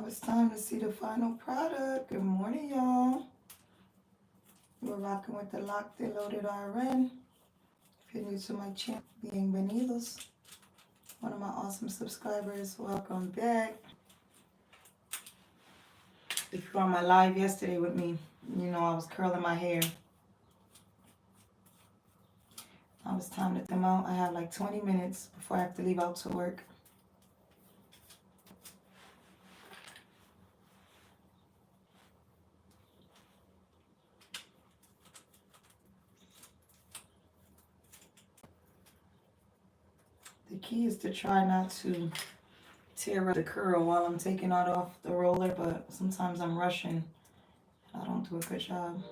It's time to see the final product. Good morning, y'all. We're rocking with the Loc'd N Loaded RN. If you're new to my channel, bienvenidos. One of my awesome subscribers, welcome back. If you were on my live yesterday with me, you know I was curling my hair. Now it's time to get them out. I have like 20 minutes before I have to leave out to work. The key is to try not to tear up the curl while I'm taking it off the roller, but sometimes I'm rushing and I don't do a good job.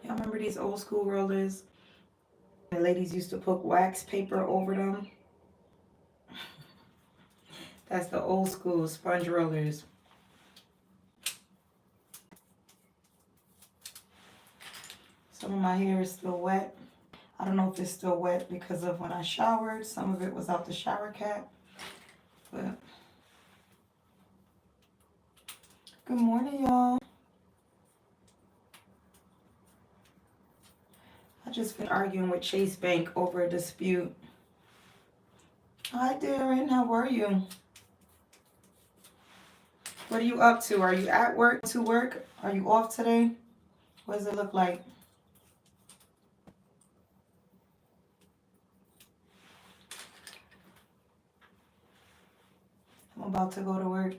Y'all remember these old school rollers? The ladies used to put wax paper over them. That's the old school sponge rollers. Some of my hair is still wet. I don't know if it's still wet because of when I showered. Some of it was out the shower cap. But good morning, y'all. I just been arguing with Chase Bank over a dispute. Hi, Darren. How are you? What are you up to? Are you at work? To work? Are you off today? What does it look like? I'm about to go to work.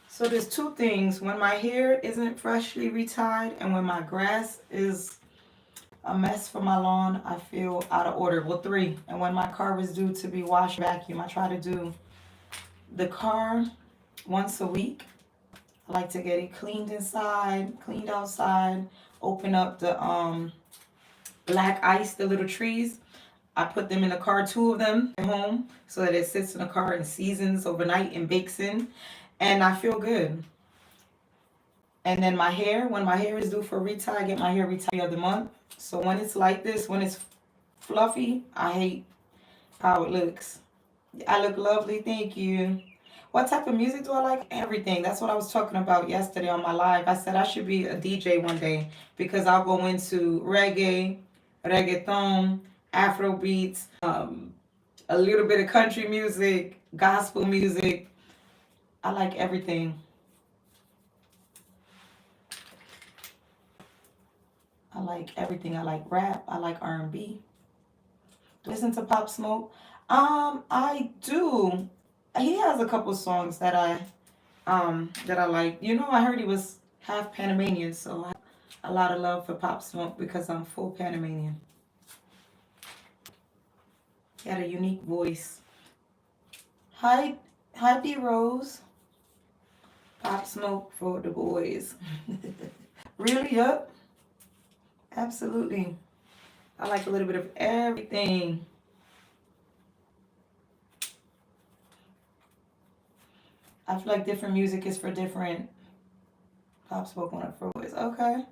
So there's two things. When my hair isn't freshly retied and when my grass is a mess for my lawn, I feel out of order. Well, three. And when my car is due to be washed vacuum, I try to do the car once a week. I like to get it cleaned inside, cleaned outside, open up the black ice, the little trees. I put them in the car, 2 of them at home, so that it sits in the car and seasons overnight and bakes in. And I feel good. And then my hair, when my hair is due for retie, I get my hair retied the other month. So when it's like this, when it's fluffy, I hate how it looks. I look lovely, thank you. What type of music do I like? Everything. That's what I was talking about yesterday on my live. I said I should be a DJ one day because I'll go into reggae, reggaeton, Afro beats, a little bit of country music, gospel music. I like everything. I like everything. I like rap. I like R&B. Listen to Pop Smoke. I do. He has a couple songs that I like. You know, I heard he was half Panamanian, so I have a lot of love for Pop Smoke because I'm full Panamanian. He had a unique voice. Hi D Rose. Pop Smoke for the boys. Really? Yup. Absolutely. I like a little bit of everything. I feel like different music is for different. Pop Smoke one for boys. Okay.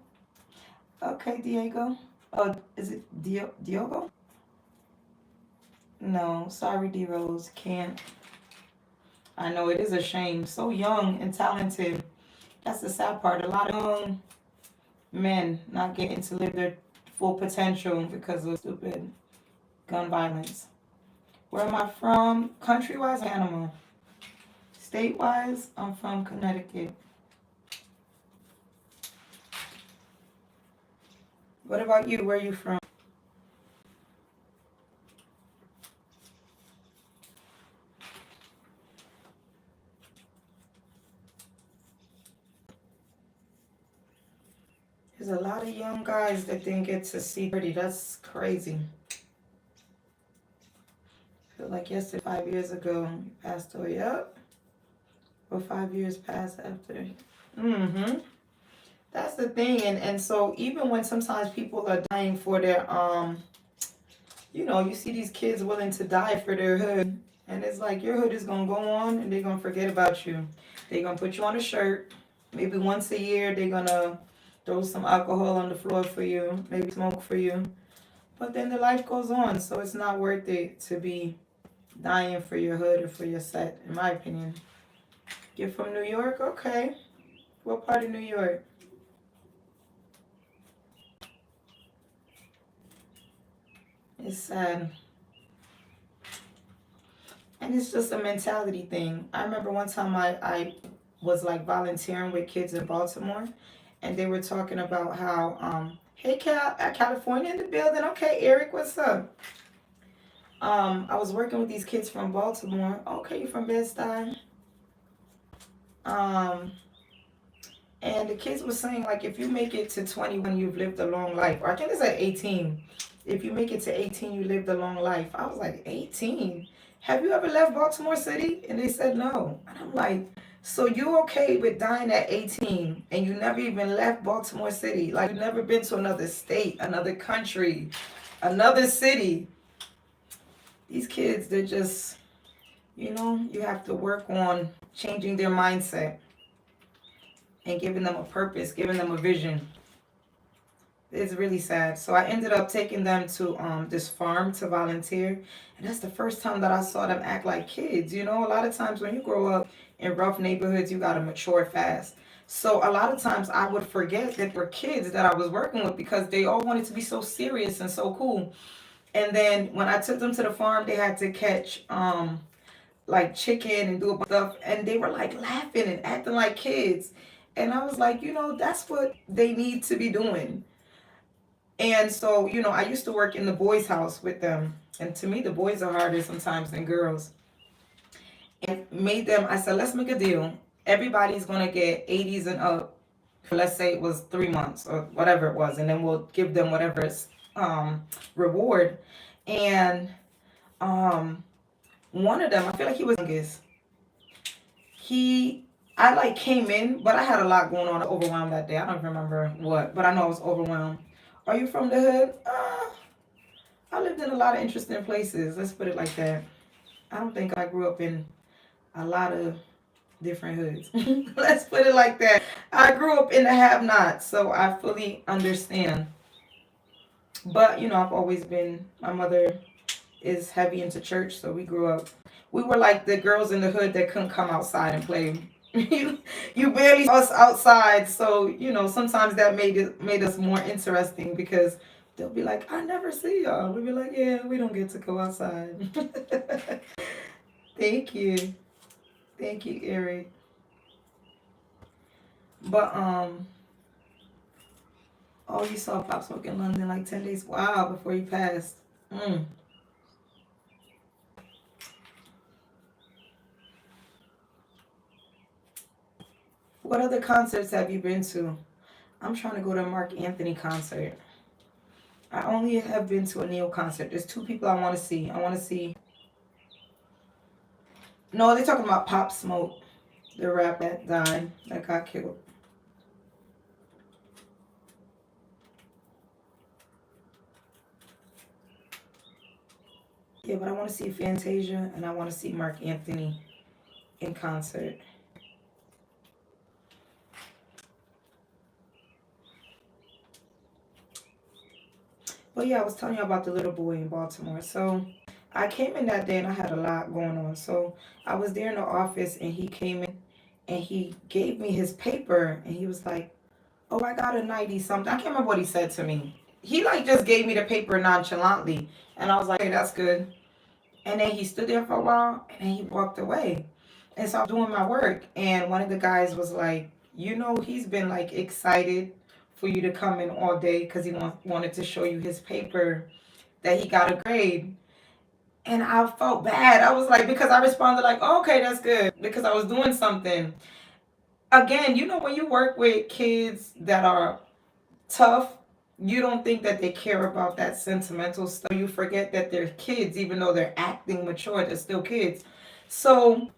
Okay, Diego. Oh, is it Diogo? No, sorry, D Rose. Can't. I know it is a shame. So young and talented. That's the sad part. A lot of young men not getting to live their full potential because of stupid gun violence. Where am I from? Country-wise, Animal. State-wise, I'm from Connecticut. What about you? Where are you from? There's a lot of young guys that didn't get to see 30. That's crazy. I feel like yesterday, 5 years ago, he passed away. Yep. Or 5 years passed after. That's the thing. And so even when sometimes people are dying for their, you know, you see these kids willing to die for their hood. And it's like your hood is going to go on and they're going to forget about you. They're going to put you on a shirt. Maybe once a year, they're going to throw some alcohol on the floor for you, maybe smoke for you. But then the life goes on, so it's not worth it to be dying for your hood or for your set, in my opinion. You're from New York? Okay. What part of New York? It's sad. And it's just a mentality thing. I remember one time I was like volunteering with kids in Baltimore, and they were talking about how, hey, California in the building. Okay, Eric, what's up? I was working with these kids from Baltimore. Okay, you from Bed-Stuy? Um, and the kids were saying like if you make it to 21, you've lived a long life. Or I think it's at 18. If you make it to 18, you lived a long life. I was like, 18? Have you ever left Baltimore City? And they said no. And I'm like, so you okay with dying at 18 and you never even left Baltimore City? Like you've never been to another state, another country, another city. These kids, they're just, you have to work on changing their mindset and giving them a purpose, giving them a vision. It's really sad. So I ended up taking them to this farm to volunteer. And that's the first time that I saw them act like kids. A lot of times when you grow up in rough neighborhoods, you got to mature fast. So a lot of times I would forget that were kids that I was working with because they all wanted to be so serious and so cool. And then when I took them to the farm, they had to catch like chicken and do a bunch of stuff. And they were like laughing and acting like kids. And I was like, that's what they need to be doing. And so, I used to work in the boys' house with them. And to me, the boys are harder sometimes than girls. And made them, I said, let's make a deal. Everybody's going to get 80s and up. Let's say it was 3 months or whatever it was. And then we'll give them whatever reward. And one of them, I feel like he was youngest. I like came in, but I had a lot going on. Overwhelmed that day. I don't remember what, but I know I was overwhelmed. Are you from the hood? I lived in a lot of interesting places. Let's put it like that. I don't think I grew up in a lot of different hoods. Let's put it like that. I grew up in the have-nots, so I fully understand. But, I've always been, my mother is heavy into church, so we grew up. We were like the girls in the hood that couldn't come outside and play. You barely saw us outside, so sometimes that made us more interesting because they'll be like, I never see y'all. We'll be like, yeah, we don't get to go outside. Thank you, Eric. But oh, you saw Pop Smoke in London like 10 days. Wow, before you passed. What other concerts have you been to? I'm trying to go to a Mark Anthony concert. I only have been to a Neil concert. There's 2 people I want to see. No, they're talking about Pop Smoke, the rapper that died, that got killed. Yeah, but I want to see Fantasia and I want to see Mark Anthony in concert. But yeah, I was telling you about the little boy in Baltimore. So I came in that day and I had a lot going on. So I was there in the office and he came in and he gave me his paper and he was like, oh, I got a 90 something. I can't remember what he said to me. He like just gave me the paper nonchalantly. And I was like, hey, that's good. And then he stood there for a while and then he walked away. And so I was doing my work and one of the guys was like, he's been like excited for you to come in all day because he wanted to show you his paper that he got a grade. And I felt bad. I was like, because I responded like, oh, okay, that's good. Because I was doing something. Again, when you work with kids that are tough, you don't think that they care about that sentimental stuff. You forget that they're kids, even though they're acting mature, they're still kids. So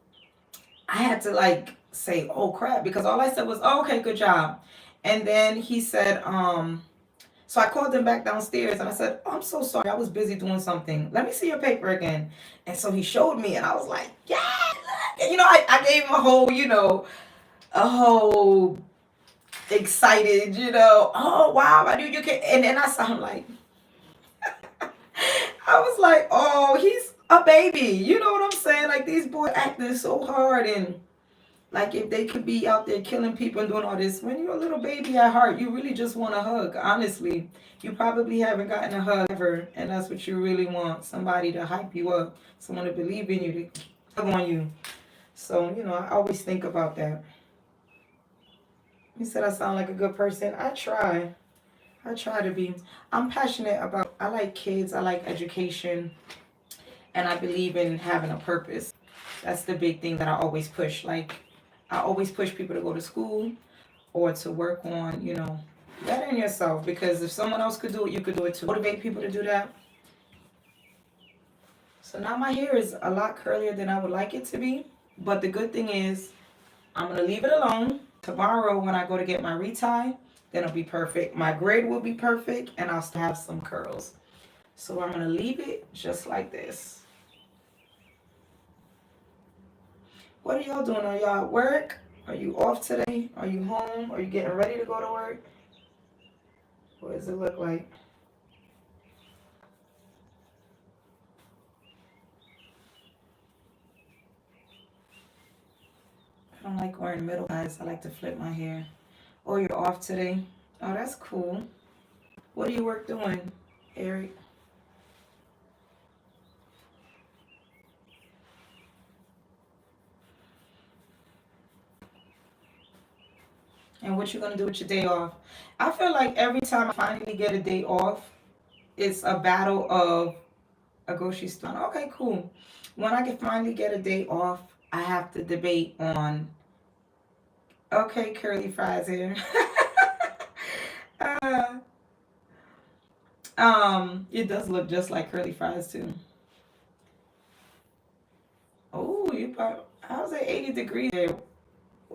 I had to like say, oh crap, because all I said was, oh, okay, good job. And then he said, so I called him back downstairs and I said, oh, I'm so sorry. I was busy doing something. Let me see your paper again. And so he showed me and I was like, yeah, look. I gave him a whole, a whole excited, oh wow, I knew you can. And then I saw him like, I was like, oh, he's a baby. You know what I'm saying? Like these boys acting so hard, and like if they could be out there killing people and doing all this, when you're a little baby at heart, you really just want a hug. Honestly, you probably haven't gotten a hug ever, and that's what you really want. Somebody to hype you up, someone to believe in you, to hug on you. So, I always think about that. You said I sound like a good person. I try. I try to be. I'm passionate about, I like kids, I like education, and I believe in having a purpose. That's the big thing that I always push. Like, I always push people to go to school or to work on, bettering yourself. Because if someone else could do it, you could do it too. Motivate people to do that. So now my hair is a lot curlier than I would like it to be. But the good thing is, I'm going to leave it alone. Tomorrow when I go to get my retie, then it'll be perfect. My braid will be perfect, and I'll still have some curls. So I'm going to leave it just like this. What are y'all doing? Are y'all at work? Are you off today? Are you home? Are you getting ready to go to work? What does it look like? I don't like wearing middle guys. I like to flip my hair. Oh, you're off today? Oh, that's cool. What are you work doing, Eric? And what you gonna do with your day off? I feel like every time I finally get a day off, it's a battle of a grocery store. Okay, cool. When I can finally get a day off, I have to debate on, okay, curly fries here. uh, it does look just like curly fries too. Oh, I was at 80 degrees there.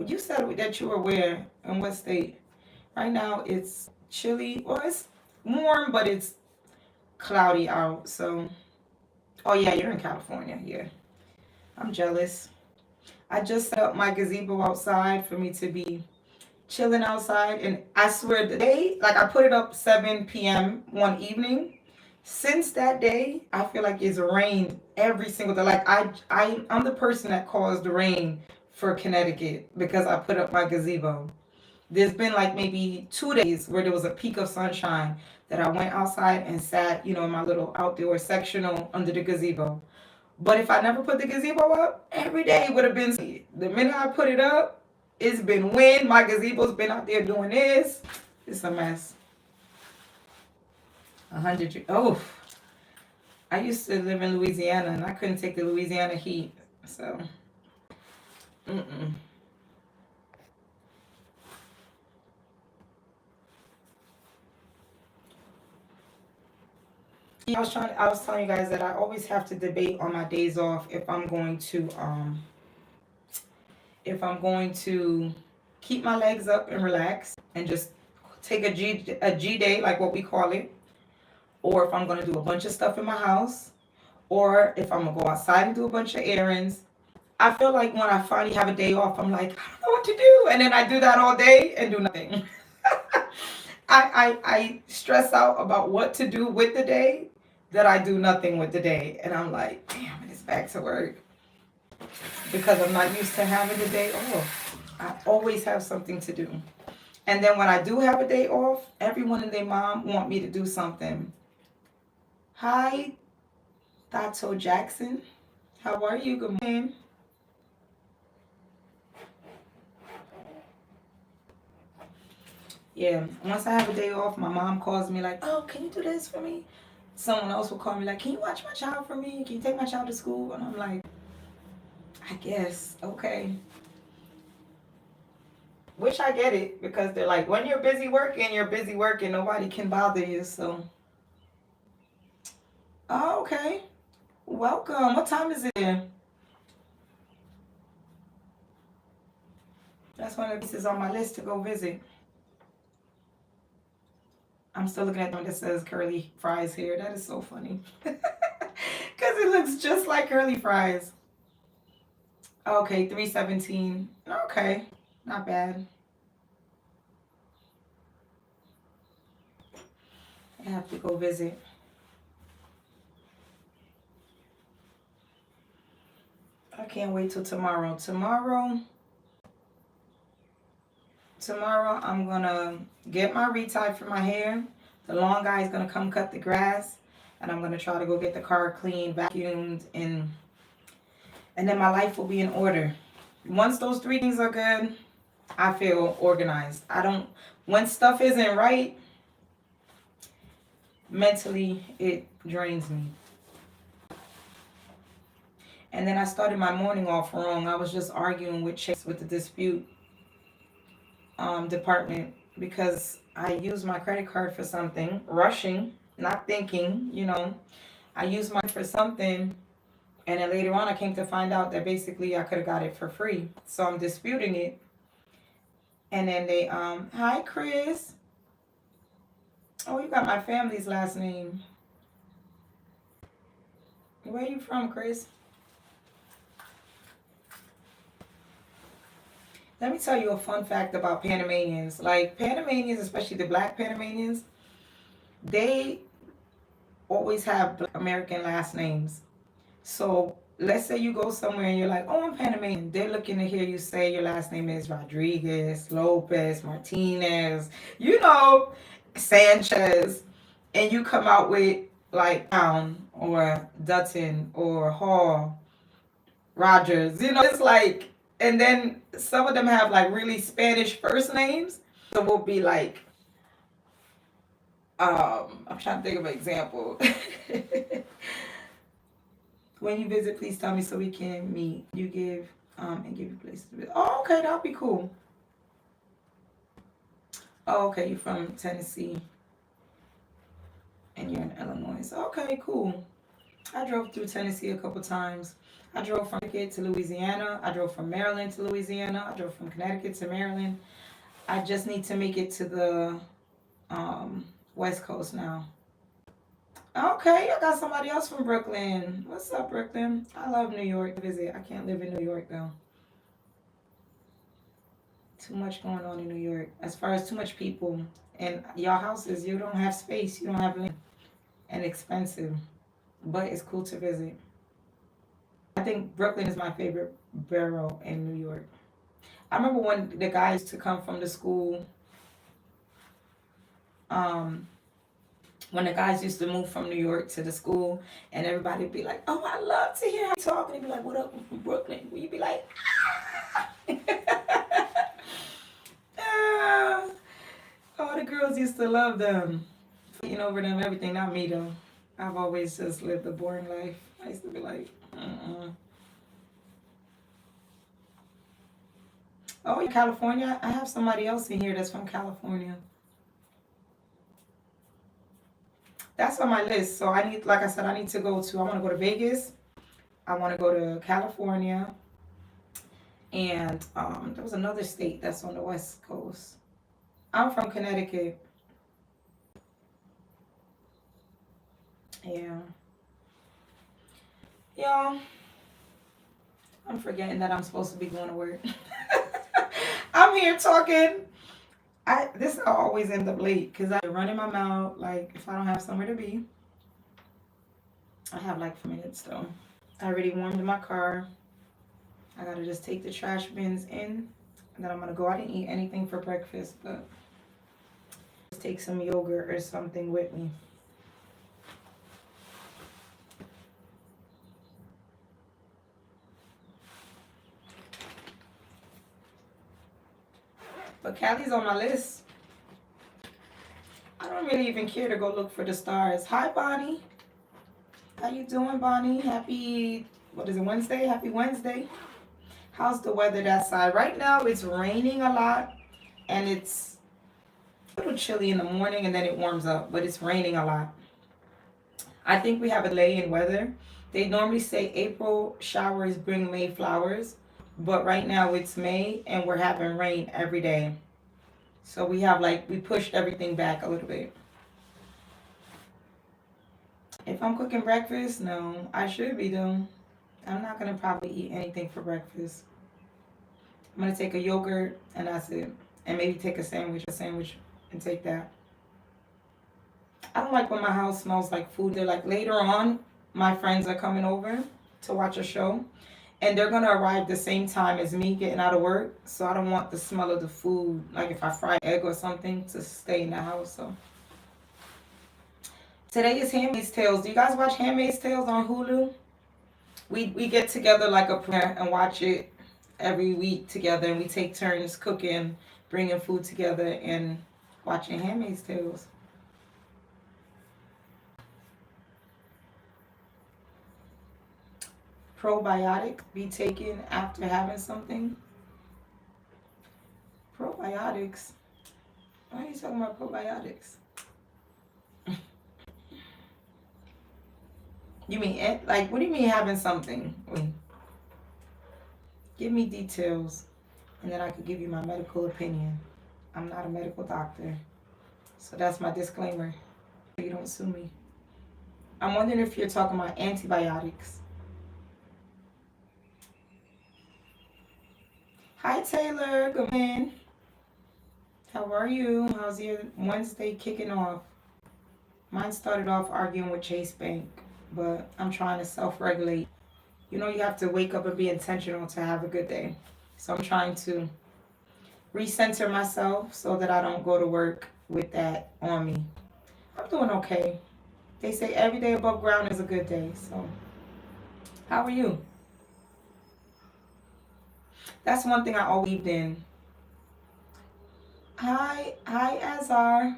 You said that you were where? In what state? Right now it's chilly. Well, it's warm, but it's cloudy out. So, oh yeah, you're in California. Yeah, I'm jealous. I just set up my gazebo outside for me to be chilling outside, and I swear the day, like I put it up 7 p.m. one evening. Since that day, I feel like it's rained every single day. Like I'm the person that caused the rain for Connecticut because I put up my gazebo. There's been like maybe 2 days where there was a peak of sunshine that I went outside and sat, in my little outdoor sectional under the gazebo. But if I never put the gazebo up, every day would have been sunny. The minute I put it up, it's been wind. My gazebo's been out there doing this. It's a mess. 100. Oh, I used to live in Louisiana and I couldn't take the Louisiana heat. So, mm-mm. Yeah, I was telling you guys that I always have to debate on my days off if I'm going to keep my legs up and relax and just take a G day, like what we call it, or if I'm going to do a bunch of stuff in my house, or if I'm going to go outside and do a bunch of errands. I feel like when I finally have a day off, I'm like, I don't know what to do. And then I do that all day and do nothing. I stress out about what to do with the day that I do nothing with the day. And I'm like, damn, it's back to work. Because I'm not used to having a day off. I always have something to do. And then when I do have a day off, everyone and their mom want me to do something. Hi, Doto Jackson. How are you? Good morning. Yeah, once I have a day off, my mom calls me like, oh, can you do this for me? Someone else will call me like, can you watch my child for me? Can you take my child to school? And I'm like, I guess, okay. Which I get it because they're like, when you're busy working, nobody can bother you. So, oh, okay. Welcome. What time is it there? That's one of the pieces on my list to go visit. I'm still looking at the one that says curly fries here. That is so funny. Because it looks just like curly fries. Okay, 317. Okay, not bad. I have to go visit. I can't wait till tomorrow. Tomorrow I'm gonna get my retie for my hair. The long guy is gonna come cut the grass, and I'm gonna try to go get the car cleaned, vacuumed, and then my life will be in order. Once those three things are good, I feel organized. I don't, when stuff isn't right, mentally it drains me. And then I started my morning off wrong. I was just arguing with Chase with the dispute department because I used my credit card for something, rushing, not thinking, I used mine for something, and then later on I came to find out that basically I could have got it for free. So I'm disputing it. And then they, hi Chris. Oh, you got my family's last name. Where you from, Chris? Let me tell you a fun fact about Panamanians. Like Panamanians, especially the black Panamanians, they always have Black American last names. So let's say you go somewhere and you're like, oh, I'm Panamanian. They're looking to hear you say your last name is Rodriguez, Lopez, Martinez, Sanchez. And you come out with like Brown or Dutton or Hall, Rogers. It's like, and then some of them have like really Spanish first names. So we'll be like, I'm trying to think of an example. When you visit, please tell me so we can meet. You give and give you places to visit. Oh, okay, that'll be cool. Oh, okay, you're from Tennessee and you're in Illinois. Okay, cool. I drove through Tennessee a couple times. I drove from Connecticut to Louisiana. I drove from Maryland to Louisiana. I drove from Connecticut to Maryland. I just need to make it to the West Coast now. Okay, I got somebody else from Brooklyn. What's up, Brooklyn? I love New York to visit. I can't live in New York though. Too much going on in New York. As far as too much people. And y'all houses, you don't have space. You don't have land. And expensive. But it's cool to visit. I think Brooklyn is my favorite borough in New York. I remember when the guys used to come from the school. When the guys used to move from New York to the school, and everybody would be like, "Oh, I love to hear how you talk," and they'd be like, "What up, I'm from Brooklyn?" Well, you'd be like, "Ah." All the girls used to love them, fighting over them, everything. Not me though. I've always just lived a boring life. I used to be like, "Oh, you're California? I have somebody else in here that's from California." That's on my list. So I need, like I said, I want to go to Vegas. I want to go to California. And there was another state that's on the West Coast. I'm from Connecticut. Yeah. Y'all, I'm forgetting that I'm supposed to be going to work. I'm here talking. I always end up late because I run in my mouth. Like if I don't have somewhere to be, I have like 4 minutes though. I already warmed my car. I gotta just take the trash bins in, and then I'm gonna go. I didn't eat anything for breakfast, but just take some yogurt or something with me. But Cali's on my list. I don't really even care to go look for the stars. Hi, Bonnie. How you doing, Bonnie? Happy, what is it, Wednesday? Happy Wednesday. How's the weather that side? Right now, it's raining a lot, and it's a little chilly in the morning, and then it warms up, but it's raining a lot. I think we have a delay in weather. They normally say April showers bring May flowers, but right now it's May, and we're having rain every day. So we pushed everything back a little bit. If I'm cooking breakfast, no, I should be though. I'm not gonna probably eat anything for breakfast. I'm gonna take a yogurt and that's it. And maybe take a sandwich and take that. I don't like when my house smells like food. They're like later on, my friends are coming over to watch a show and they're gonna arrive the same time as me getting out of work. So I don't want the smell of the food, like if I fry egg or something, to stay in the house. So today is Handmaid's Tales. Do you guys watch Handmaid's Tales on Hulu? We get together like a prayer and watch it every week together, and we take turns cooking, bringing food together, and watching Handmaid's Tales. Probiotic be taken after having something. Probiotics. Why are you talking about probiotics? You mean like what do you mean having something? Wait, give me details, and then I could give you my medical opinion. I'm not a medical doctor, so that's my disclaimer. So you don't sue me. I'm wondering if you're talking about antibiotics. Hi Taylor, good morning. How are you? How's your Wednesday kicking off? Mine started off arguing with Chase Bank, but I'm trying to self-regulate. You know, you have to wake up and be intentional to have a good day. So I'm trying to recenter myself so that I don't go to work with that on me. I'm doing okay. They say every day above ground is a good day. So how are you? That's one thing I always believed in. Hi Azar.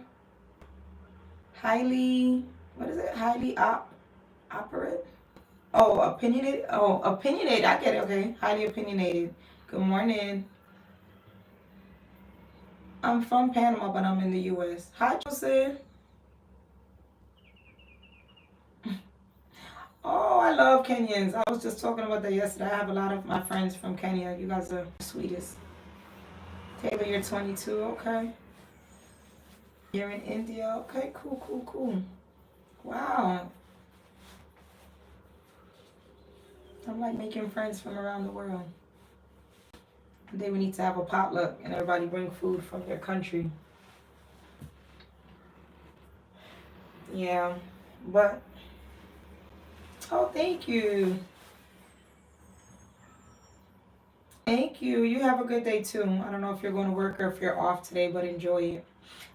Highly, what is it? Highly operate? Oh, opinionated. Oh, opinionated. I get it. Okay. Highly opinionated. Good morning. I'm from Panama, but I'm in the U.S. Hi, Joseph. Oh, I love Kenyans. I was just talking about that yesterday. I have a lot of my friends from Kenya. You guys are the sweetest. Taylor, you're 22. Okay. You're in India. Okay, cool. Wow. I'm like making friends from around the world. One day we need to have a potluck and everybody bring food from their country. Yeah, but oh, thank you. Thank you. You have a good day too. I don't know if you're going to work or if you're off today, but enjoy it.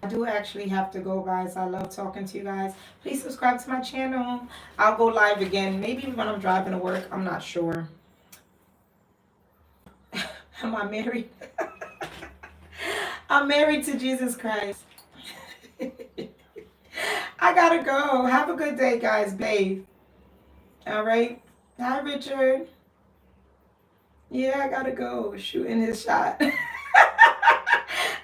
I do actually have to go, guys. I love talking to you guys. Please subscribe to my channel. I'll go live again, maybe when I'm driving to work. I'm not sure. Am I married? I'm married to Jesus Christ. I gotta go. Have a good day, guys. Babe. All right. Hi, Richard. Yeah, I gotta go. Shooting his shot.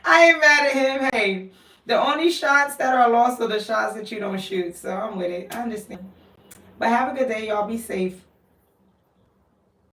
I ain't mad at him. Hey, the only shots that are lost are the shots that you don't shoot. So I'm with it. I understand. But have a good day, y'all. Be safe.